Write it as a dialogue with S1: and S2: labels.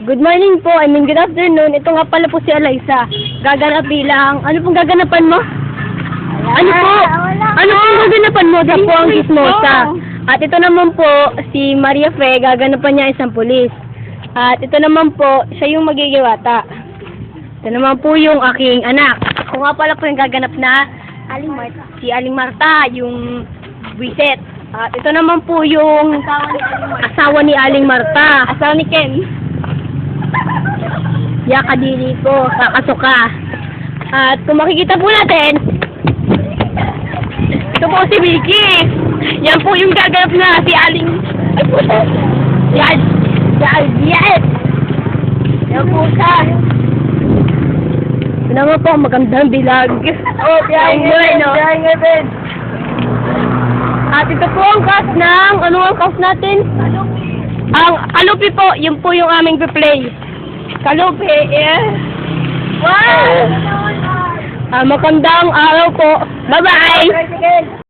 S1: Good morning po, good afternoon. Ito nga pala po si Alyssa. Gaganap bilang, ano pong gaganapan mo? Ano po? Ano pong gaganapan mo? Siya po ang chismosa. At ito naman po, si Maria Fe, gaganapan niya isang pulis. At ito naman po, siya yung magigiwata. Ito naman po yung aking anak. Ako nga pala po yung gaganap na si Aling Marta, yung buwiset. At ito naman po yung asawa ni Aling Marta. Asawa ni Ken. Yakadiri ko, kakasuka. At kung makikita po natin, ito po si Vicky. Yan po yung gaganap na si Aling... Yan! Yan! Yan po siya. Ito naman po, magandang bilag. Oh, biyahin nga din. At ito po ang cast ng... Ano ang cast natin? Ang Kalupi po, yun po yung aming replay. Kalupi, yeah. Wow! Magandang araw po. Bye-bye!